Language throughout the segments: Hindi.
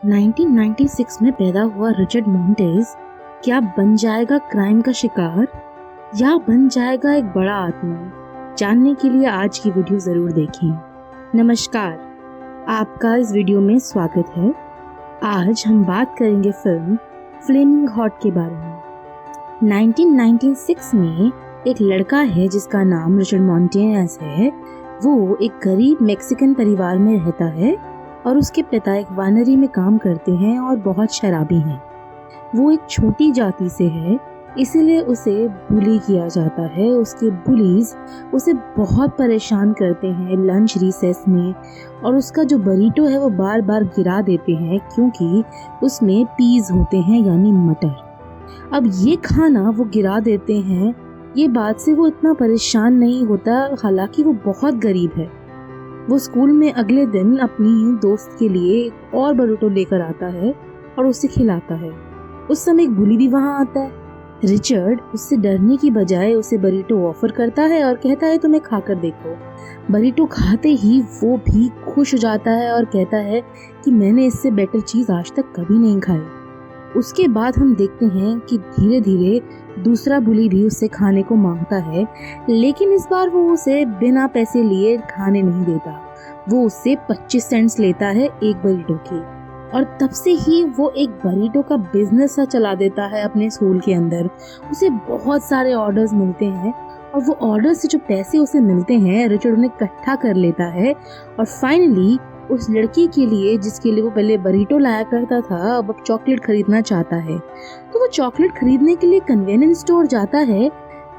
1996 में पैदा हुआ रिचर्ड मोंटेज क्या बन जाएगा क्राइम का शिकार या बन जाएगा एक बड़ा आत्मा? जानने के लिए आज की वीडियो जरूर देखें। नमस्कार, आपका इस वीडियो में स्वागत है। आज हम बात करेंगे फिल्म फ्लेमिंग हॉट के बारे में। 1996 में एक लड़का है जिसका नाम रिचर्ड मोंटेज है। वो एक गरीब मेक्सिकन परिवार में रहता है और उसके पिता एक वाइनरी में काम करते हैं और बहुत शराबी हैं। वो एक छोटी जाति से है, इसीलिए उसे बुली किया जाता है। उसके बुलीज उसे बहुत परेशान करते हैं लंच रिसेस में, और उसका जो बरीटो है वो बार बार गिरा देते हैं क्योंकि उसमें पीज होते हैं यानी मटर। अब ये खाना वो गिरा देते हैं, ये बात से वो इतना परेशान नहीं होता, हालांकि वो बहुत गरीब है। वो स्कूल में अगले दिन अपनी दोस्त के लिए एक और बरीटो लेकर आता है और उसे खिलाता है। उस समय एक बुली भी वहाँ आता है। रिचर्ड उससे डरने की बजाय उसे बरीटो ऑफर करता है और कहता है तुम्हें खाकर देखो। बरीटो खाते ही वो भी खुश हो जाता है और कहता है कि मैंने इससे बेटर चीज आज तक कभी नहीं खाई। उसके बाद हम देखते हैं कि धीरे धीरे दूसरा बुली भी उससे खाने को मांगता है, लेकिन इस बार वो उसे बिना पैसे लिए खाने नहीं देता। वो उससे 25 सेंट्स लेता है एक बरीटो की, और तब से ही वो एक बरीटो का बिजनेस सा चला देता है अपने स्कूल के अंदर। उसे बहुत सारे ऑर्डर्स मिलते हैं और वो ऑर्डर से जो पैसे उसे मिलते हैं रिचर्ड उन्हें इकट्ठा कर लेता है और फाइनली उस लड़की के लिए जिसके लिए वो पहले बरीटो लाया करता था, अब चॉकलेट खरीदना चाहता है। तो वो चॉकलेट खरीदने के लिए कन्वीनियंस स्टोर जाता है,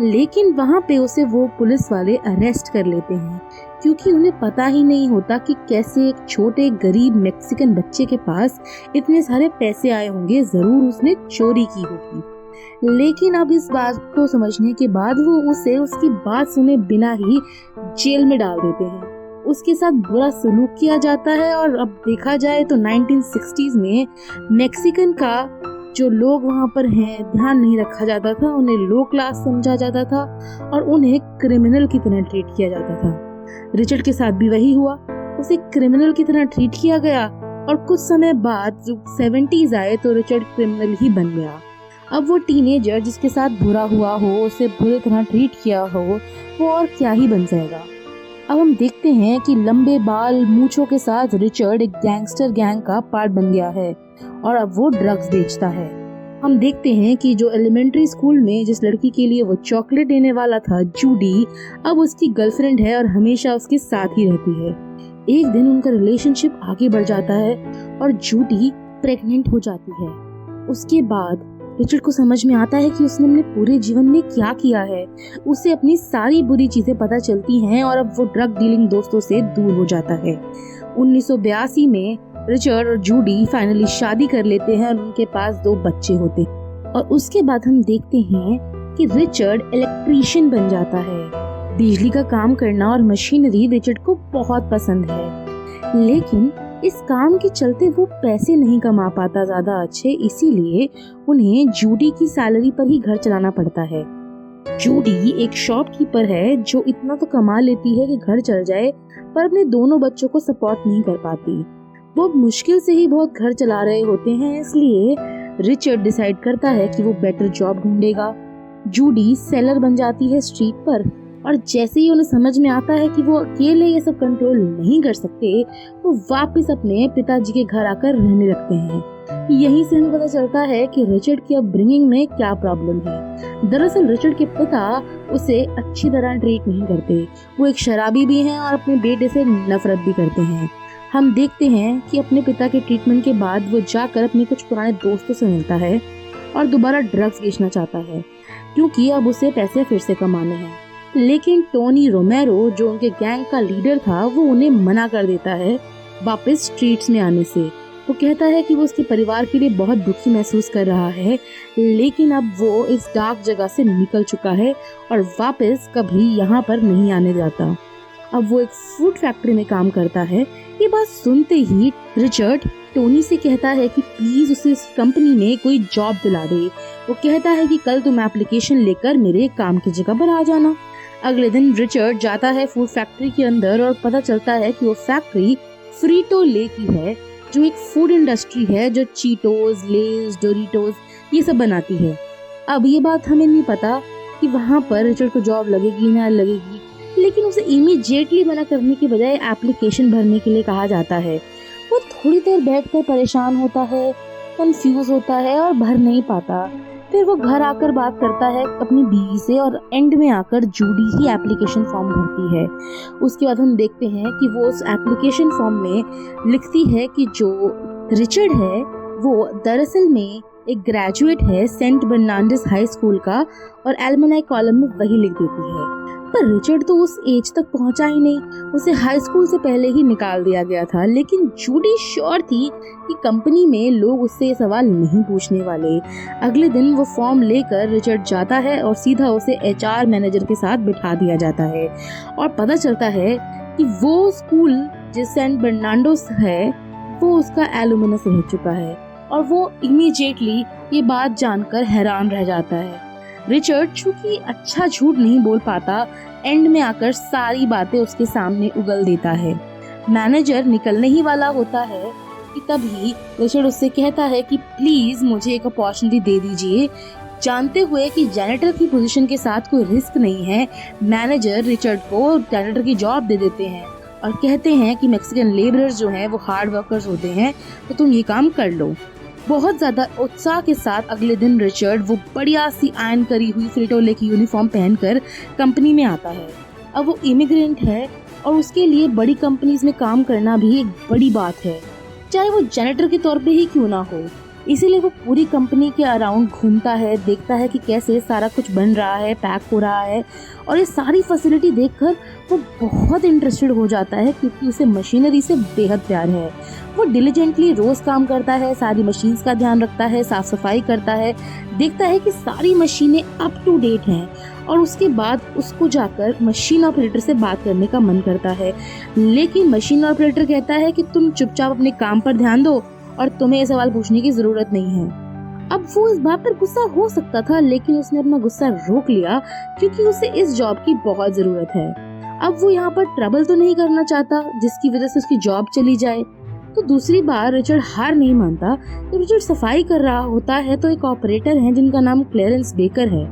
लेकिन वहाँ पे उसे वो पुलिस वाले अरेस्ट कर लेते हैं क्योंकि उन्हें पता ही नहीं होता कि कैसे एक छोटे गरीब मैक्सिकन बच्चे के पास इतने सारे पैसे आए होंगे। जरूर उसने चोरी की होगी, लेकिन अब इस बात को समझने के बाद वो उसे उसकी बात सुने बिना ही जेल में डाल देते हैं। उसके साथ बुरा सलूक किया जाता है। और अब देखा जाए तो 1960s में मैक्सिकन का जो लोग वहाँ पर हैं ध्यान नहीं रखा जाता था, उन्हें लो क्लास समझा जाता था और उन्हें क्रिमिनल की तरह ट्रीट किया जाता था। रिचर्ड के साथ भी वही हुआ, उसे क्रिमिनल की तरह ट्रीट किया गया और कुछ समय बाद जब 70s आए तो रिचर्ड क्रिमिनल ही बन गया। अब वो टीनेजर जिसके साथ बुरा हुआ हो, उसे बुरी तरह ट्रीट किया हो, वो और क्या ही बन जाएगा। अब हम देखते हैं कि लंबे बाल मूंछों के साथ रिचर्ड एक गैंगस्टर गैंग का पार्ट बन गया है और अब वो ड्रग्स बेचता है। हम देखते हैं कि जो एलिमेंट्री स्कूल में जिस लड़की के लिए वो चॉकलेट देने वाला था, जूडी, अब उसकी गर्लफ्रेंड है और हमेशा उसके साथ ही रहती है। एक दिन उनका रिलेशनशिप आगे बढ़ जाता है और जूडी प्रेग्नेंट हो जाती है। उसके बाद रिचर्ड को समझ में आता है कि उसने अपने पूरे जीवन में क्या किया है। उसे अपनी सारी बुरी चीजें पता चलती हैं और अब वो ड्रग डीलिंग दोस्तों से दूर हो जाता है। 1982 में रिचर्ड और जूडी फाइनली शादी कर लेते हैं और उनके पास 2 बच्चे होते हैं। और उसके बाद हम देखते हैं कि रिचर्ड इलेक्ट्रीशियन बन जाता है। बिजली का काम करना और मशीनरी रिचर्ड को बहुत पसंद है, लेकिन इस काम के चलते वो पैसे नहीं कमा पाता ज्यादा अच्छे, इसीलिए उन्हें जूडी की सैलरी पर ही घर चलाना पड़ता है। जूडी एक शॉपकीपर है जो इतना तो कमा लेती है कि घर चल जाए, पर अपने दोनों बच्चों को सपोर्ट नहीं कर पाती। वो मुश्किल से ही बहुत घर चला रहे होते हैं, इसलिए रिचर्ड डिसाइड करता है कि वो बेटर जॉब ढूंढेगा। जूडी सेलर बन जाती है स्ट्रीट पर, और जैसे ही उन्हें समझ में आता है कि वो अकेले ये सब कंट्रोल नहीं कर सकते, वो वापस अपने पिताजी के घर आकर रहने लगते हैं। यहीं से हमें पता चलता है कि रिचर्ड की अपब्रिंगिंग में क्या प्रॉब्लम है। दरअसल रिचर्ड के पिता उसे अच्छी तरह ट्रीट नहीं करते। वो एक शराबी भी हैं और अपने बेटे से नफरत भी करते हैं। हम देखते हैं कि अपने पिता के ट्रीटमेंट के बाद वो जाकर अपने कुछ पुराने दोस्तों से मिलता है और दोबारा ड्रग्स बेचना चाहता है क्योंकि अब उसे पैसे फिर से कमाने हैं। लेकिन टोनी रोमेरो जो उनके गैंग का लीडर था, वो उन्हें मना कर देता है वापस स्ट्रीट्स में आने से। वो कहता है कि वो उसके परिवार के लिए बहुत दुखी महसूस कर रहा है, लेकिन अब वो इस डार्क जगह से निकल चुका है और वापस कभी यहाँ पर नहीं आने जाता। अब वो एक फूड फैक्ट्री में काम करता है। ये बात सुनते ही रिचर्ड टोनी से कहता है कि प्लीज उसे इस कंपनी में कोई जॉब दिला दे। वो कहता है कि कल तुम एप्लीकेशन लेकर मेरे काम की जगह पर आ जाना। अगले दिन रिचर्ड जाता है फूड फैक्ट्री के अंदर और पता चलता है कि वो फैक्ट्री फ्रीटो ले की है जो एक फूड इंडस्ट्री है जो चीटोस, लेज, डोरिटोस ये सब बनाती है। अब ये बात हमें नहीं पता कि वहाँ पर रिचर्ड को जॉब लगेगी ना लगेगी, लेकिन उसे इमीडिएटली मना करने की बजाय एप्लीकेशन भरने के लिए कहा जाता है। वो थोड़ी देर बैठकर परेशान होता है, कंफ्यूज होता है और भर नहीं पाता। फिर वो घर आकर बात करता है अपनी बीवी से और एंड में आकर जूडी ही एप्लीकेशन फॉर्म भरती है। उसके बाद हम देखते हैं कि वो उस एप्लीकेशन फॉर्म में लिखती है कि जो रिचर्ड है वो दरअसल में एक ग्रेजुएट है सेंट बर्नांडिस हाई स्कूल का, और एल्मनाई कॉलम में वही लिख देती है। पर रिचर्ड तो उस एज तक पहुंचा ही नहीं, उसे हाई स्कूल से पहले ही निकाल दिया गया था। लेकिन जूडी श्योर थी कि कंपनी में लोग उससे ये सवाल नहीं पूछने वाले। अगले दिन वो फॉर्म लेकर रिचर्ड जाता है और सीधा उसे एचआर मैनेजर के साथ बिठा दिया जाता है और पता चलता है कि वो स्कूल जो सेंट बर्नांडोस है वो उसका एलुमनस रह चुका है, और वो इमीडिएटली ये बात जानकर हैरान रह जाता है। रिचर्ड चूंकि अच्छा झूठ नहीं बोल पाता, एंड में आकर सारी बातें उसके सामने उगल देता है। मैनेजर निकलने ही वाला होता है कि तभी रिचर्ड उससे कहता है कि प्लीज मुझे एक अपॉर्चुनिटी दे दीजिए। जानते हुए कि जैनेटर की पोजीशन के साथ कोई रिस्क नहीं है, मैनेजर रिचर्ड को जैनेटर की जॉब दे देते हैं और कहते हैं कि मैक्सिकन लेबरर्स जो हैं वो हार्ड वर्कर्स होते हैं, तो तुम ये काम कर लो। बहुत ज्यादा उत्साह के साथ अगले दिन रिचर्ड वो बढ़िया सी आयरन करी हुई फ्रिटोले की यूनिफॉर्म पहनकर कंपनी में आता है। अब वो इमिग्रेंट है और उसके लिए बड़ी कंपनीज में काम करना भी एक बड़ी बात है, चाहे वो जैनेटर के तौर पे ही क्यों ना हो। इसीलिए वो पूरी कंपनी के अराउंड घूमता है, देखता है कि कैसे सारा कुछ बन रहा है, पैक हो रहा है, और ये सारी फैसिलिटी देखकर वो बहुत इंटरेस्टेड हो जाता है क्योंकि उसे मशीनरी से बेहद प्यार है। वो डिलीजेंटली रोज काम करता है, सारी मशीन्स का ध्यान रखता है, साफ सफाई करता है, देखता है कि सारी मशीनें अप टू डेट हैं, और उसके बाद उसको जाकर मशीन ऑपरेटर से बात करने का मन करता है। लेकिन मशीन ऑपरेटर कहता है कि तुम चुपचाप अपने काम पर ध्यान दो और तुम्हें ये सवाल पूछने की जरूरत नहीं है। अब वो इस बात पर गुस्सा हो सकता था, लेकिन उसने अपना गुस्सा रोक लिया क्योंकि उसे इस जॉब की बहुत जरूरत है। अब वो यहाँ पर ट्रबल तो नहीं करना चाहता जिसकी वजह से उसकी जॉब चली जाए। तो दूसरी बार रिचर्ड हार नहीं मानता। जब रिचर्ड सफाई कर रहा होता है तो एक ऑपरेटर है जिनका नाम क्लेरेंस बेकर है।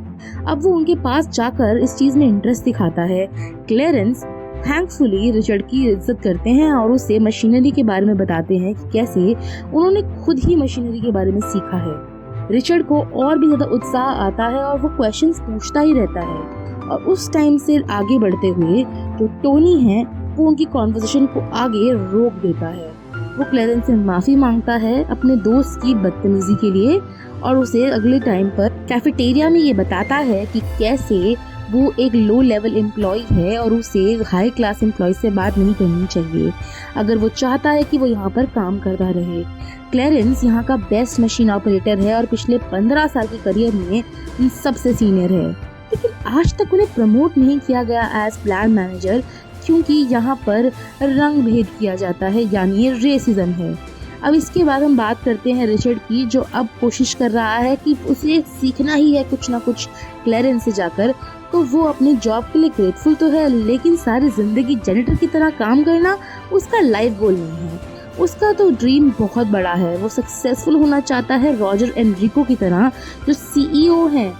अब वो उनके पास जाकर इस चीज में इंटरेस्ट दिखाता है। क्लेरेंस थैंकफुली रिचर्ड की इज्जत करते हैं और उसे मशीनरी के बारे में बताते हैं कि कैसे उन्होंने खुद ही मशीनरी के बारे में सीखा है। रिचर्ड को और भी ज्यादा उत्साह आता है और वो क्वेश्चंस पूछता ही रहता है। और उस टाइम से आगे बढ़ते हुए जो टोनी है वो उनकी कॉन्वर्सेशन को आगे रोक देता है। वो क्लेरेंस से माफी मांगता है अपने दोस्त की बदतमीजी के लिए और उसे अगले टाइम पर कैफेटेरिया में ये बताता है कि कैसे वो एक लो लेवल एम्प्लॉय है और उसे हाई क्लास एम्प्लॉय से बात नहीं करनी चाहिए अगर वो चाहता है कि वो यहाँ पर काम करता रहे। क्लेरेंस यहाँ का बेस्ट मशीन ऑपरेटर है और पिछले 15 साल के करियर में इन सबसे सीनियर है, लेकिन आज तक उन्हें प्रमोट नहीं किया गया एज प्लान मैनेजर क्योंकि यहाँ पर रंग भेद किया जाता है, यानी रेसिज्म है। अब इसके बाद हम बात करते हैं रिचर्ड की, जो अब कोशिश कर रहा है कि उसे सीखना ही है कुछ ना कुछ क्लेरेंस से जाकर। तो वो अपनी जॉब के लिए ग्रेटफुल तो है, लेकिन सारी जिंदगी जेनिटर की तरह काम करना उसका लाइफ गोल नहीं है। उसका तो ड्रीम बहुत बड़ा है, वो सक्सेसफुल होना चाहता है रॉजर एनरिको की तरह, जो सीईओ हैं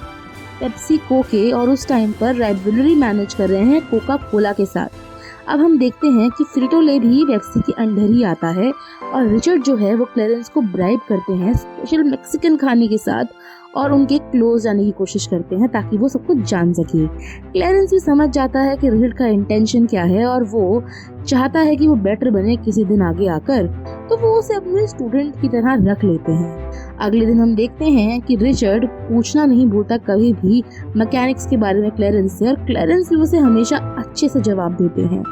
पेप्सिको के और उस टाइम पर राइवलरी मैनेज कर रहे हैं कोका कोला के साथ। अब हम देखते हैं कि फ्रिटोले भी पेप्सी के अंडर ही आता है और रिचर्ड जो है वो क्लेरेंस को ब्राइब करते हैं स्पेशल मैक्सिकन खाने के साथ और उनके क्लोज जाने की कोशिश करते हैं ताकि वो सब कुछ जान सके। क्लेरेंस भी समझ जाता है कि रिचर्ड का इंटेंशन क्या है और वो चाहता है कि वो बेटर बने किसी दिन आगे आकर, तो वो उसे अपने स्टूडेंट की तरह रख लेते हैं। अगले दिन हम देखते हैं कि रिचर्ड पूछना नहीं भूलता कभी भी मैकेनिक्स के बारे में क्लेरेंस से, और क्लेरेंस भी उसे हमेशा अच्छे से जवाब देते हैं।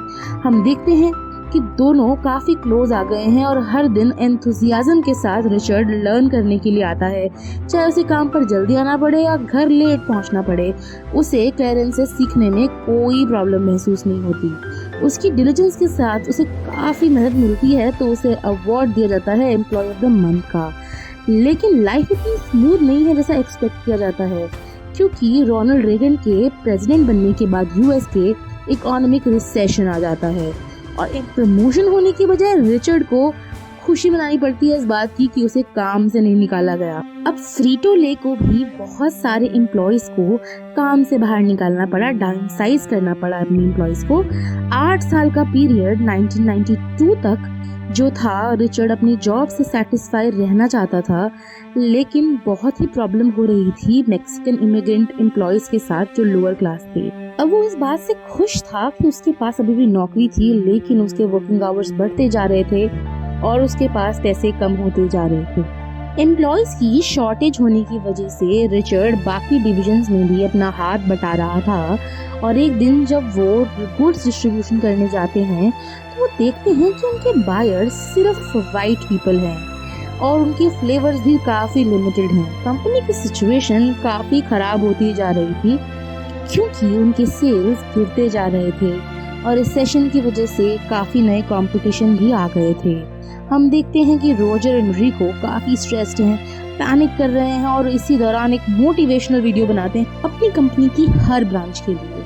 हम देखते हैं कि दोनों काफी क्लोज आ गए हैं और हर दिन एंथुसियाज्म के साथ रिचर्ड लर्न करने के लिए आता है, चाहे उसे काम पर जल्दी आना पड़े या घर लेट पहुंचना पड़े। उसे क्लेरेंस से सीखने में कोई प्रॉब्लम महसूस नहीं होती। उसकी डिलिजेंस के साथ उसे काफी मदद मिलती है, तो उसे अवार्ड दिया जाता है एम्प्लॉय ऑफ द मंथ का। लेकिन लाइफ इतनी स्मूथ नहीं है जैसा एक्सपेक्ट किया जाता है, क्योंकि रोनाल्ड रेगन के प्रेसिडेंट बनने के बाद यूएस के इकोनॉमिक रिसेशन आ जाता है और एक प्रमोशन होने की बजाय रिचर्ड को खुशी मनानी पड़ती है इस बात की कि उसे काम से नहीं निकाला गया। अब फ्रीटो ले को भी बहुत सारे एम्प्लॉयज को काम से बाहर निकालना पड़ा, डाउनसाइज करना पड़ा अपने एम्प्लॉयज को। 8 साल का पीरियड 1992 तक जो था, रिचर्ड अपनी जॉब से सेटिस्फाई रहना चाहता था, लेकिन बहुत ही प्रॉब्लम हो रही थी मैक्सिकन इमिग्रेंट एम्प्लॉयज के साथ जो लोअर क्लास थे। अब वो इस बात से खुश था कि उसके पास अभी भी नौकरी थी, लेकिन उसके वर्किंग आवर्स बढ़ते जा रहे थे और उसके पास पैसे कम होते जा रहे थे। एम्प्लॉयज की शॉर्टेज होने की वजह से रिचर्ड बाकी डिविजन्स में भी अपना हाथ बटा रहा था, और एक दिन जब वो गुड्स डिस्ट्रीब्यूशन करने जाते हैं तो वो देखते हैं कि उनके बायर्स सिर्फ वाइट पीपल हैं और उनके फ्लेवर्स भी काफ़ी लिमिटेड हैं। कंपनी की सिचुएशन काफ़ी ख़राब होती जा रही थी क्योंकि उनके सेल्स गिरते जा रहे थे और रिसेशन की वजह से काफ़ी नए कंपटीशन भी आ गए थे। हम देखते हैं कि रॉजर एनरिको काफ़ी स्ट्रेस्ड हैं, पैनिक कर रहे हैं और इसी दौरान एक मोटिवेशनल वीडियो बनाते हैं अपनी कंपनी की हर ब्रांच के लिए।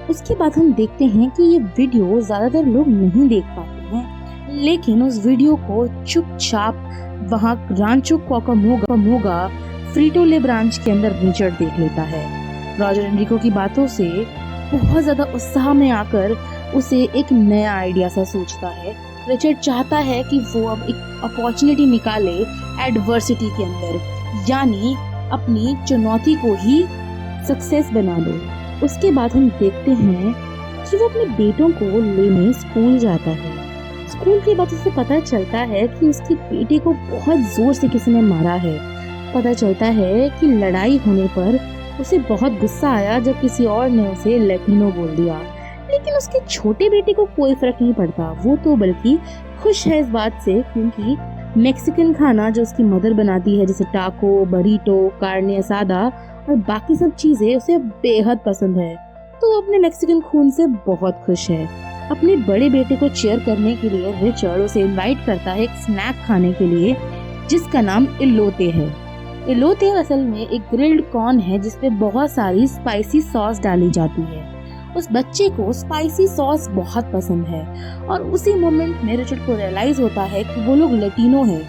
उसके बाद हम देखते हैं कि ये वीडियो ज़्यादातर लोग नहीं देख पाते हैं, लेकिन उस वीडियो को चुपचाप वहाँ रांचो कॉकामोगा फ्रीटो ले ब्रांच के अंदर रिचर्ड देख लेता है। रॉजर एनरिको की बातों से बहुत ज़्यादा उत्साह में आकर उसे एक नया आइडिया सा सोचता है। रिचर्ड चाहता है कि वो अब एक अपॉर्चुनिटी निकाले एडवर्सिटी के अंदर, यानी अपनी चुनौती को ही सक्सेस बना लो। उसके बाद हम देखते हैं कि वो अपने बेटों को लेने स्कूल जाता है। स्कूल के बाद उसे पता चलता है कि उसके बेटे को बहुत जोर से किसी ने मारा है। पता चलता है कि लड़ाई होने पर उसे बहुत गुस्सा आया जब किसी और ने उसे लैटिनो बोल दिया, लेकिन उसके छोटे बेटे को कोई फर्क नहीं पड़ता। वो तो बल्कि खुश है इस बात से क्योंकि मैक्सिकन खाना जो उसकी मदर बनाती है, जैसे टाको, बरीटो, कार्ने असादा और बाकी सब चीजें उसे बेहद पसंद है, तो वो अपने मैक्सिकन खून से बहुत खुश है। अपने बड़े बेटे को चीयर करने के लिए रिचर्ड उसे इनवाइट करता है एक स्नैक खाने के लिए जिसका नाम इलोते है। इलोते असल में एक ग्रिल्ड कॉर्न है जिसपे बहुत सारी स्पाइसी सॉस डाली जाती है। उस बच्चे को स्पाइसी सॉस बहुत पसंद है और उसी मोमेंट में रिचर्ड को रियलाइज होता है कि वो लोग लैटिनो हैं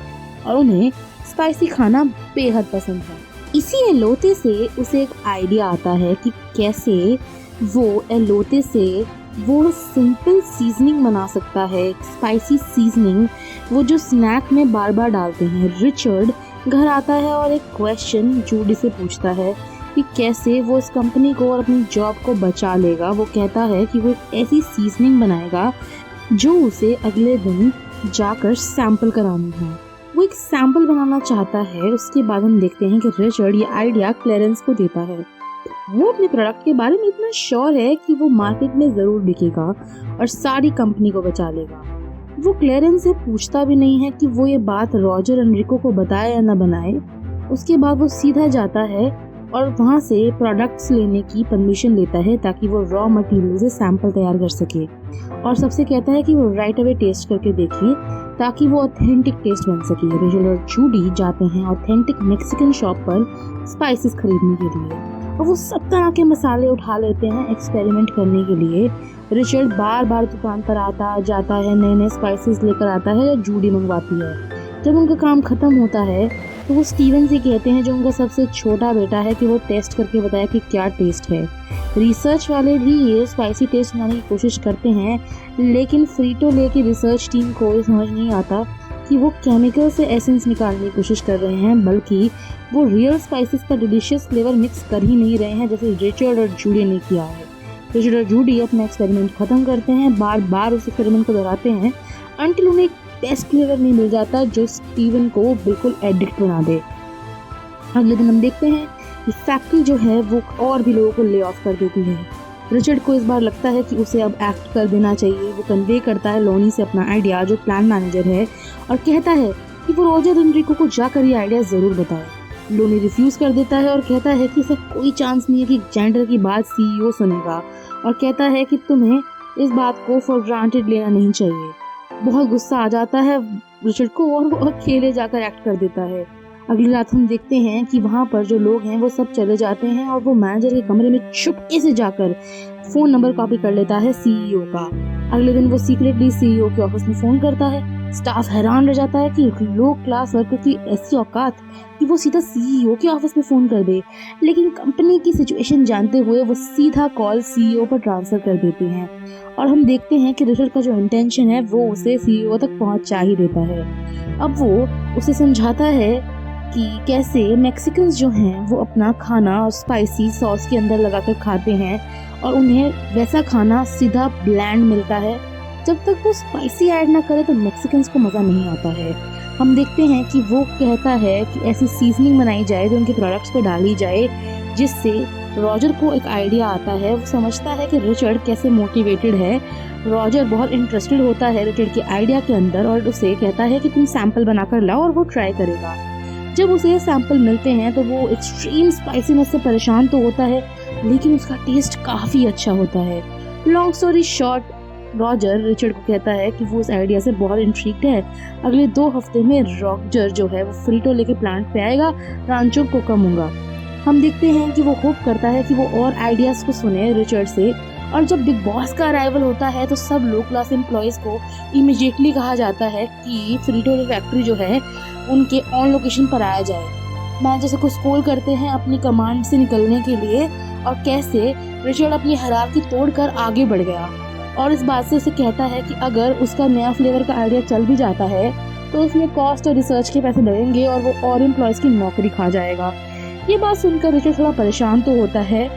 और उन्हें स्पाइसी खाना बेहद पसंद है। इसी एलोते से उसे एक आइडिया आता है कि कैसे वो एलोते से वो सिंपल सीजनिंग बना सकता है, स्पाइसी सीजनिंग, वो जो स्नैक में बार बार डालते हैं। रिचर्ड घर आता है और एक क्वेश्चन जूडी से पूछता है कि कैसे वो इस कंपनी को और अपनी जॉब को बचा लेगा। वो कहता है कि वो एक ऐसी सीजनिंग बनाएगा जो उसे अगले दिन जाकर सैंपल करानी है। वो एक सैंपल बनाना चाहता है। उसके बाद हम देखते हैं कि रिचर्ड ये आइडिया क्लेरेंस को देता है। वो अपने प्रोडक्ट के बारे में इतना श्योर है कि वो मार्केट में जरूर बिकेगा और सारी कंपनी को बचा लेगा। वो क्लेरेंस से पूछता भी नहीं है कि वो ये बात रॉजर एनरिको को बताए या न बनाए। उसके बाद वो सीधा जाता है और वहाँ से प्रोडक्ट्स लेने की परमिशन लेता है ताकि वो रॉ मटेरियल से सैंपल तैयार कर सके, और सबसे कहता है कि वो राइट अवे टेस्ट करके देखिए ताकि वो ऑथेंटिक टेस्ट बन सके। रिचर्ड और जूडी जाते हैं ऑथेंटिक मैक्सिकन शॉप पर स्पाइसेस खरीदने के लिए और वो सब तरह के मसाले उठा लेते हैं एक्सपेरिमेंट करने के लिए। रिचर्ड बार बार दुकान पर आता जाता है, नए नए स्पाइसेस लेकर आता है और जूडी मंगवाती है। जब उनका काम खत्म होता है तो वो स्टीवन से कहते हैं, जो उनका सबसे छोटा बेटा है, कि वो टेस्ट करके बताया कि क्या टेस्ट है। रिसर्च वाले भी ये स्पाइसी टेस्ट बनाने की कोशिश करते हैं, लेकिन फ्रीटो ले की रिसर्च टीम को ये समझ नहीं आता कि वो केमिकल से एसेंस निकालने की कोशिश कर रहे हैं, बल्कि वो रियल स्पाइसेस का डिलीशियस फ्लेवर मिक्स कर ही नहीं रहे हैं जैसे रिचर्ड और जूडी ने किया है। रिचर्ड और जूडी अपना एक्सपेरिमेंट खत्म करते हैं, बार बार उस एक्सपेरिमेंट को दोहराते हैं अंटिल उन्हें एक बेस्ट फ्लेवर नहीं मिल जाता जो स्टीवन को बिल्कुल एडिक्ट बना दे। अगले दिन हम देखते हैं कि फैक्ट्री जो है वो और भी लोगों को ले ऑफ कर देती है। रिचर्ड को इस बार लगता है कि उसे अब एक्ट कर देना चाहिए। वो कन्वे करता है लोनी से अपना आइडिया, जो प्लान मैनेजर है, और कहता है कि वो रॉजर एनरिको को जाकर ये आइडिया ज़रूर बताए। लोनी रिफ्यूज कर देता है और कहता है कि इसे कोई चांस नहीं है कि जेंडर की बात सीईओ सुनेगा, और कहता है कि तुम्हें इस बात को फॉर ग्रांटेड लेना नहीं चाहिए। बहुत गुस्सा आ जाता है रिचर्ड को और वो अकेले जाकर एक्ट कर देता है। अगली रात हम देखते हैं कि वहाँ पर जो लोग हैं वो सब चले जाते हैं और वो मैनेजर के कमरे में चुपके से जाकर फ़ोन नंबर कॉपी कर लेता है सीईओ का। अगले दिन वो सीक्रेटली सीईओ के ऑफिस में फ़ोन करता है स्टाफ हैरान रह जाता है कि लो क्लास वर्कर की ऐसी औकात कि वो सीधा सीईओ के ऑफिस में फोन कर दे, लेकिन कंपनी की सिचुएशन जानते हुए वो सीधा कॉल सीईओ पर ट्रांसफर कर देते हैं और हम देखते हैं कि रिचर्ड का जो इंटेंशन है वो उसे सीईओ तक पहुंचा ही देता है। अब वो उसे समझाता है कि कैसे मैक्सिकन्स जो हैं वो अपना खाना स्पाइसी सॉस के अंदर लगाकर खाते हैं और उन्हें वैसा खाना सीधा ब्लैंड मिलता है। जब तक वो स्पाइसी ऐड ना करे तो मैक्सिकन्स को मज़ा नहीं आता है। हम देखते हैं कि वो कहता है कि ऐसी सीजनिंग बनाई जाए जो उनके प्रोडक्ट्स पे डाली जाए, जिससे रॉजर को एक आइडिया आता है। वो समझता है कि रिचर्ड कैसे मोटिवेटेड है। रॉजर बहुत इंटरेस्टेड होता है रिचर्ड के आइडिया के अंदर और उसे कहता है कि तुम सैंपल बनाकर लाओ और वो ट्राई करेगा। जब उसे सैंपल मिलते हैं तो वो एक्सट्रीम स्पाइसीनेस से परेशान तो होता है, लेकिन उसका टेस्ट काफ़ी अच्छा होता है। Long story short, Roger Richard को कहता है कि वो उस आइडिया से बहुत इंट्रिग्ड है। अगले 2 हफ्ते में रॉजर जो है वो फ्रीटो लेके प्लांट पे आएगा, रांचो कोकामूंगा। हम देखते हैं कि वो होप करता है कि वो और आइडियाज़ को सुने रिचर्ड से, और जब बिग बॉस का अराइवल होता है तो सब लो क्लास एम्प्लॉयज़ को इमीडिएटली कहा जाता है कि फ्रीटो फैक्ट्री जो है उनके ऑन लोकेशन पर आया जाए। मैनेजर को स्कॉल करते हैं अपनी कमांड से निकलने के लिए और कैसे रिचर्ड अपनी हायरार्की तोड़कर आगे बढ़ गया और इस बात से उसे कहता है कि अगर उसका नया फ्लेवर का आइडिया चल भी जाता है तो उसमें कॉस्ट और रिसर्च के पैसे लगेंगे और वो और एम्प्लॉयज़ की नौकरी खा जाएगा। ये बात सुनकर रिचर्ड थोड़ा परेशान तो होता है,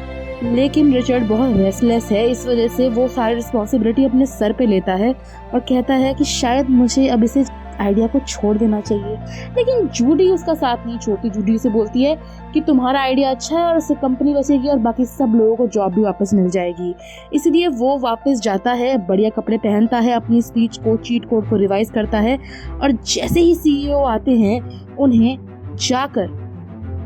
लेकिन रिचर्ड बहुत रेस्टलेस है। इस वजह से वो सारी रिस्पॉन्सिबिलिटी अपने सर पे लेता है और कहता है कि शायद मुझे अब इसे आइडिया को छोड़ देना चाहिए। लेकिन जूडी उसका साथ नहीं छोड़ती। जूडी उसे बोलती है कि तुम्हारा आइडिया अच्छा है और इससे कंपनी बचेगी और बाकी सब लोगों को जॉब भी वापस मिल जाएगी। इसलिए वो वापस जाता है, बढ़िया कपड़े पहनता है, अपनी स्पीच को, चीट कोड को रिवाइज करता है और जैसे ही सीईओ आते हैं उन्हें जाकर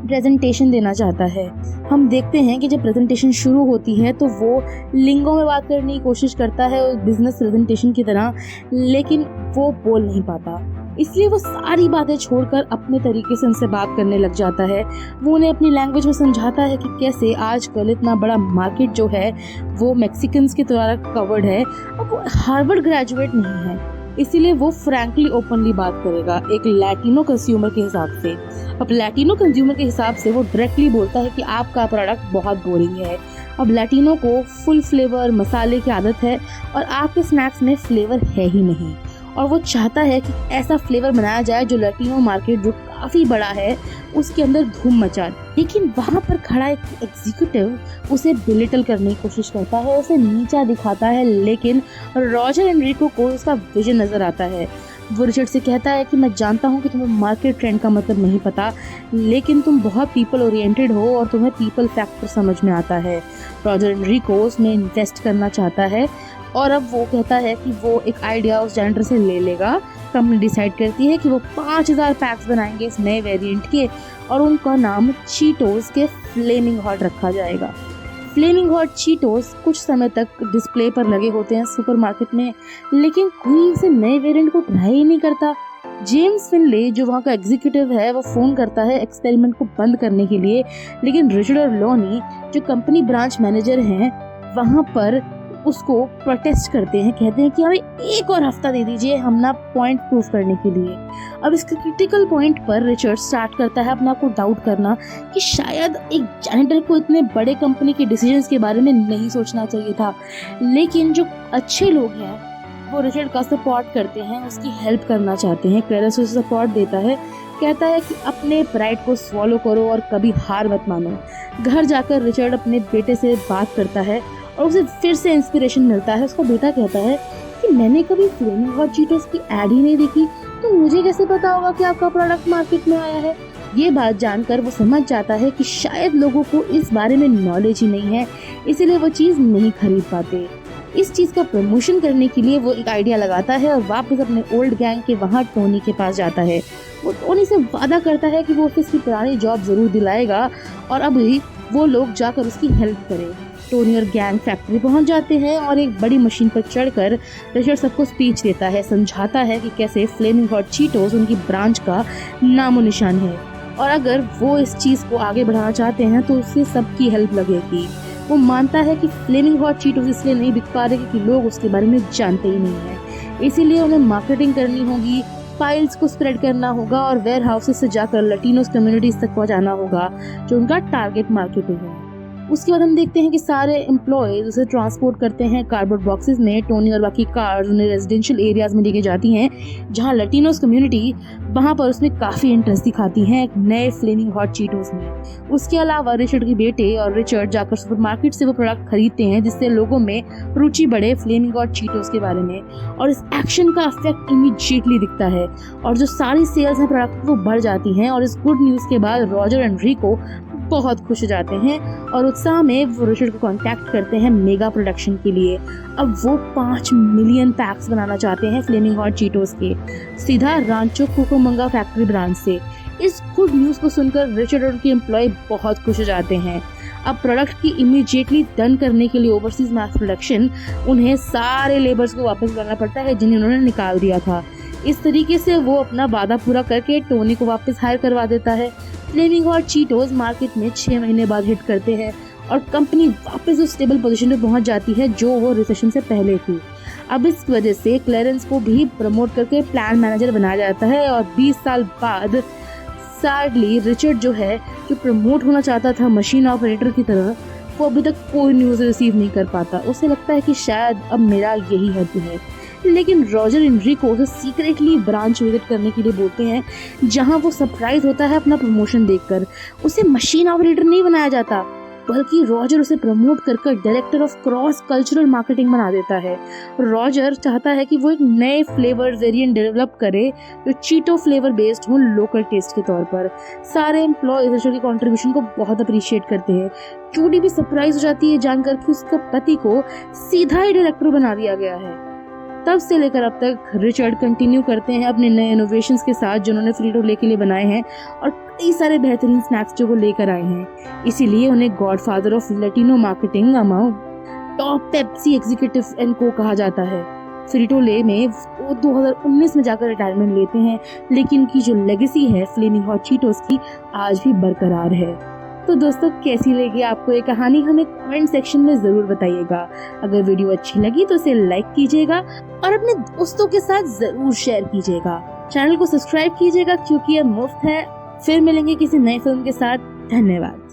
प्रेजेंटेशन देना चाहता है। हम देखते हैं कि जब प्रेजेंटेशन शुरू होती है तो वो लिंगो में बात करने की कोशिश करता है बिजनेस प्रेजेंटेशन की तरह, लेकिन वो बोल नहीं पाता। इसलिए वो सारी बातें छोड़कर अपने तरीके से उनसे बात करने लग जाता है। वो उन्हें अपनी लैंग्वेज में समझाता है कि कैसे आजकल इतना बड़ा मार्केट जो है वो मैक्सिकन्स के द्वारा कवर्ड है। अब वो हार्वर्ड ग्रेजुएट नहीं है, इसीलिए वो फ्रैंकली ओपनली बात करेगा एक लैटिनो कंज्यूमर के हिसाब से। अब लैटिनो कंज्यूमर के हिसाब से वो डायरेक्टली बोलता है कि आपका प्रोडक्ट बहुत बोरिंग है। अब लैटिनो को फुल फ्लेवर मसाले की आदत है और आपके स्नैक्स में फ्लेवर है ही नहीं, और वो चाहता है कि ऐसा फ्लेवर बनाया जाए जो लैटिनो मार्केट जो काफ़ी बड़ा है उसके अंदर धूम मचा। लेकिन वहाँ पर खड़ा एक एग्जीक्यूटिव उसे बिलिटल करने की कोशिश करता है, उसे नीचा दिखाता है, लेकिन रॉजर एनरिको को उसका विजन नज़र आता है। वो रिचर्ड से कहता है कि मैं जानता हूँ कि तुम्हें मार्केट ट्रेंड का मतलब नहीं पता, लेकिन तुम बहुत पीपल ओरिएंटेड हो और तुम्हें पीपल फैक्टर समझ में आता है। रॉजर एनरिको उसमें इन्वेस्ट करना चाहता है और अब वो कहता है कि वो एक आइडिया उस जेंडर से ले लेगा। कंपनी डिसाइड करती है कि वो 5000 पैक्स बनाएंगे इस नए वेरिएंट के और उनका नाम चीटोस के फ्लेमिंग हॉट रखा जाएगा। फ्लेमिंग हॉट चीटोस कुछ समय तक डिस्प्ले पर लगे होते हैं सुपरमार्केट में, लेकिन कोई इसे नए वेरिएंट को ट्राई ही नहीं करता। जेम्स फिनले जो वहाँ का एग्जीक्यूटिव है वो फ़ोन करता है एक्सपेरिमेंट को बंद करने के लिए, लेकिन रिचर्ड और लॉनी जो कंपनी ब्रांच मैनेजर हैं वहाँ पर उसको प्रोटेस्ट करते हैं, कहते हैं कि हमें 1 और हफ्ता दे दीजिए हमने पॉइंट प्रूफ करने के लिए। अब इस क्रिटिकल पॉइंट पर रिचर्ड स्टार्ट करता है अपना को डाउट करना कि शायद एक जैनिटर को इतने बड़े कंपनी के डिसीजंस के बारे में नहीं सोचना चाहिए था। लेकिन जो अच्छे लोग हैं वो रिचर्ड का सपोर्ट करते हैं, उसकी हेल्प करना चाहते हैं। क्लेरेंस उसे सपोर्ट देता है, कहता है कि अपने प्राइड को स्वॉलो करो और कभी हार मत मानो। घर जाकर रिचर्ड अपने बेटे से बात करता है और उसे फिर से इंस्पिरेशन मिलता है। उसका बेटा कहता है कि मैंने कभी फ्लेमिंग हॉट चीटोस की ऐड ही नहीं देखी, तो मुझे कैसे पता होगा कि आपका प्रोडक्ट मार्केट में आया है। ये बात जानकर वो समझ जाता है कि शायद लोगों को इस बारे में नॉलेज ही नहीं है, इसीलिए वो चीज़ नहीं खरीद पाते। इस चीज़ का प्रमोशन करने के लिए वो एक आइडिया लगाता है और वापस अपने ओल्ड गैंग के वहाँ टोनी के पास जाता है। वो टोनी से वादा करता है कि वो उसकी पुरानी जॉब ज़रूर दिलाएगा और अभी वो लोग जाकर उसकी हेल्प करें। टोनी और गैंग फैक्ट्री पहुंच जाते हैं और एक बड़ी मशीन पर चढ़कर रिचर्ड सबको स्पीच देता है, समझाता है कि कैसे फ्लेमिंग हॉट चीटोस उनकी ब्रांच का नामो निशान है और अगर वो इस चीज़ को आगे बढ़ाना चाहते हैं तो उससे सबकी हेल्प लगेगी। वो मानता है कि फ्लेमिंग हॉट चीटोस इसलिए नहीं बिक पा रहे क्योंकि लोग उसके बारे में जानते ही नहीं हैं। इसीलिए उन्हें मार्केटिंग करनी होगी, फाइल्स को स्प्रेड करना होगा और वेयर हाउसेस से जाकर लैटिनोस कम्युनिटीज तक पहुंचाना होगा जो उनका टारगेट मार्केट है। उसके बाद हम देखते हैं कि सारे एम्प्लॉयज उसे ट्रांसपोर्ट करते हैं कार्डबोर्ड बॉक्सेस में। टोनी और बाकी कार्स उन्हें रेजिडेंशियल एरियाज में लेके जाती हैं जहां लैटिनोस कम्युनिटी वहां पर उसमें काफी इंटरेस्ट दिखाती हैं एक नए फ्लेमिंग हॉट चीटोस में। उसके अलावा रिचर्ड के बेटे और रिचर्ड जाकर सुपरमार्केट से वो प्रोडक्ट खरीदते हैं जिससे लोगों में रुचि बढ़े फ्लेमिंग हॉट चीटोस के बारे में, और इस एक्शन का इफेक्ट इमीडिएटली दिखता है और जो सारी सेल्स हैं प्रोडक्ट वो बढ़ जाती हैं। और इस गुड न्यूज के बाद रॉजर एंड रिको बहुत खुश हो जाते हैं और उत्साह में वो रिचर्ड को कांटेक्ट करते हैं मेगा प्रोडक्शन के लिए। अब वो 5 मिलियन पैक्स बनाना चाहते हैं फ्लेमिंग हॉट चीटोस के, सीधा रांचो कुकामंगा फैक्ट्री ब्रांच से। इस गुड न्यूज को सुनकर रिचर्ड और उनके एम्प्लॉय बहुत खुश हो जाते हैं। अब प्रोडक्ट की इमीडिएटली डन करने के लिए ओवरसीज मास प्रोडक्शन उन्हें सारे लेबर्स को वापस बुलाना पड़ता है जिन्हें उन्होंने निकाल दिया था। इस तरीके से वो अपना वादा पूरा करके टोनी को वापस हायर करवा देता है। फ्लेमिंग हॉट चीटोस मार्केट में 6 महीने बाद हिट करते हैं और कंपनी वापस उस स्टेबल पोजीशन पे पहुंच जाती है जो वो रिसेशन से पहले थी। अब इस वजह से क्लेरेंस को भी प्रमोट करके प्लान मैनेजर बनाया जाता है और 20 साल बाद सैडली रिचर्ड जो प्रमोट होना चाहता था मशीन ऑपरेटर की तरह, वो अभी तक कोई न्यूज़ रिसीव नहीं कर पाता। उसे लगता है कि शायद अब मेरा यही हद है। लेकिन रॉजर एनरिको उसे सीक्रेटली ब्रांच विजिट करने के लिए बोलते हैं जहां वो सरप्राइज होता है अपना प्रमोशन देखकर। उसे मशीन ऑपरेटर नहीं बनाया जाता बल्कि रॉजर उसे प्रमोट करके director of cross cultural marketing बना देता है। रॉजर चाहता है कि वो एक नए फ्लेवर वेरिएंट डेवलप करे जो चीटो फ्लेवर बेस्ड हो लोकल टेस्ट के तौर पर। सारे एम्प्लॉय रिचर्ड के कंट्रीब्यूशन को बहुत अप्रिशिएट करते हैं। जूडी भी सरप्राइज हो जाती है जानकर कि उसका पति को सीधा ही डायरेक्टर बना दिया गया है। तब से लेकर अब तक रिचर्ड कंटिन्यू करते हैं अपने नए इनोवेशंस के साथ जो उन्होंने फ्रीटो-ले के लिए बनाए हैं और कई सारे बेहतरीन स्नैक्स जो वो लेकर आए हैं। इसीलिए उन्हें godfather of Latino marketing among top Pepsi executive and को कहा जाता है। फ्रीटो-ले में वो 2019 में जाकर रिटायरमेंट लेते हैं, लेकिन उनकी जो लेगेसी है फ्लेमिंग हॉट चीटोस की आज भी बरकरार है। तो दोस्तों कैसी लगी आपको ये कहानी हमें कमेंट सेक्शन में जरूर बताइएगा। अगर वीडियो अच्छी लगी तो इसे लाइक कीजिएगा और अपने दोस्तों के साथ जरूर शेयर कीजिएगा। चैनल को सब्सक्राइब कीजिएगा क्योंकि ये मुफ्त है। फिर मिलेंगे किसी नई फिल्म के साथ। धन्यवाद।